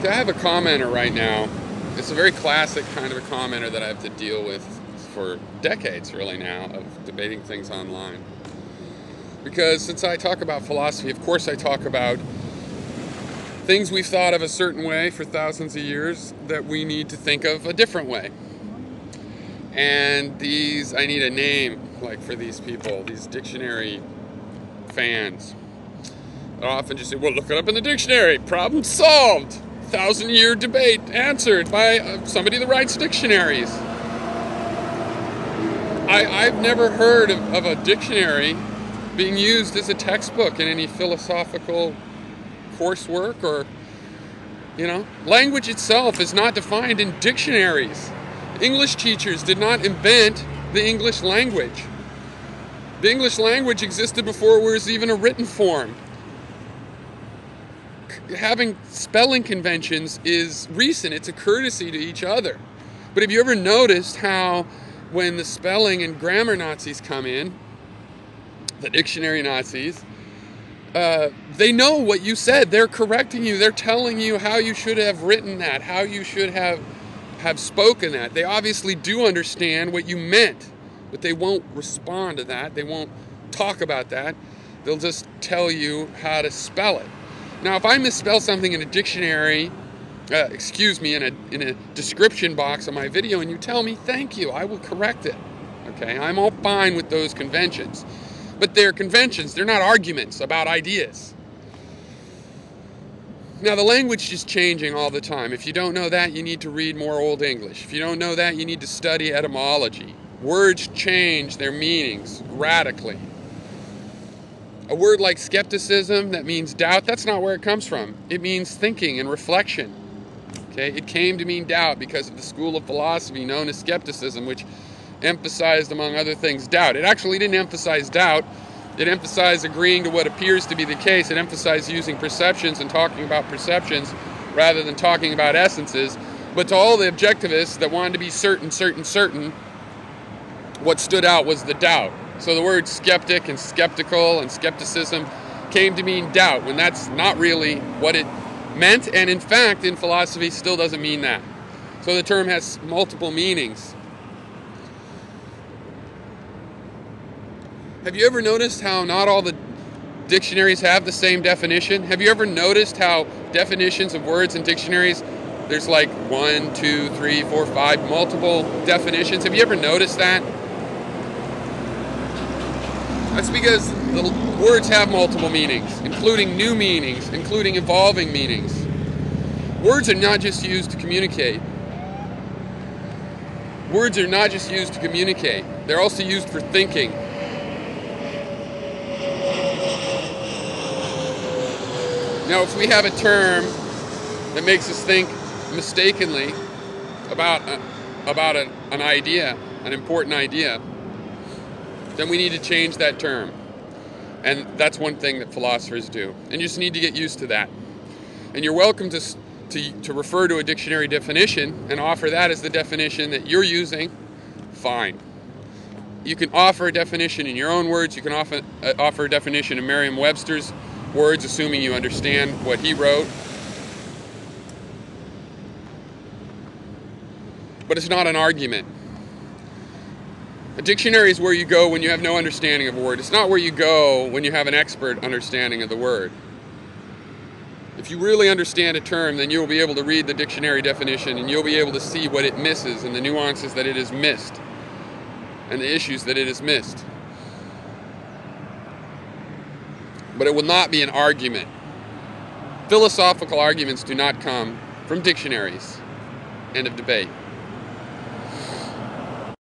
I have a commenter right now. It's a very classic kind of a commenter that I have to deal with for decades, really, now, of debating things online. Because since I talk about philosophy, of course I talk about things we've thought of a certain way for thousands of years that we need to think of a different way. And I need a name, like, for these people, these dictionary fans. I often just say, well, look it up in the dictionary. Problem solved. 1,000-year debate answered by somebody that writes dictionaries. I've never heard of a dictionary being used as a textbook in any philosophical coursework or, language itself is not defined in dictionaries. English teachers did not invent the English language. The English language existed before it was even a written form. Having spelling conventions is recent. It's a courtesy to each other. But have you ever noticed how when the spelling and grammar Nazis come in, the dictionary Nazis, they know what you said. They're correcting you. They're telling you how you should have written that, how you should have spoken that. They obviously do understand what you meant, but they won't respond to that. They won't talk about that. They'll just tell you how to spell it. Now, if I misspell something in a dictionary, in a description box on my video, and you tell me, thank you, I will correct it. Okay, I'm all fine with those conventions. But they're conventions, they're not arguments about ideas. Now, the language is changing all the time. If you don't know that, you need to read more Old English. If you don't know that, you need to study etymology. Words change their meanings radically. A word like skepticism, that means doubt, that's not where it comes from. It means thinking and reflection. Okay? It came to mean doubt because of the school of philosophy known as skepticism, which emphasized, among other things, doubt. It actually didn't emphasize doubt. It emphasized agreeing to what appears to be the case. It emphasized using perceptions and talking about perceptions rather than talking about essences. But to all the objectivists that wanted to be certain, what stood out was the doubt. So the words skeptic and skeptical and skepticism came to mean doubt, when that's not really what it meant, and in fact, in philosophy, still doesn't mean that. So the term has multiple meanings. Have you ever noticed how not all the dictionaries have the same definition? Have you ever noticed how definitions of words in dictionaries, there's like 1, 2, 3, 4, 5, multiple definitions? Have you ever noticed that? That's because the words have multiple meanings, including new meanings, including evolving meanings. Words are not just used to communicate. Words are not just used to communicate. They're also used for thinking. Now, if we have a term that makes us think mistakenly about an idea, an important idea, then we need to change that term. And that's one thing that philosophers do. And you just need to get used to that. And you're welcome to refer to a dictionary definition and offer that as the definition that you're using. Fine. You can offer a definition in your own words. You can offer a definition in Merriam-Webster's words, assuming you understand what he wrote. But it's not an argument. A dictionary is where you go when you have no understanding of a word. It's not where you go when you have an expert understanding of the word. If you really understand a term, then you'll be able to read the dictionary definition and you'll be able to see what it misses and the nuances that it has missed and the issues that it has missed. But it will not be an argument. Philosophical arguments do not come from dictionaries. End of debate.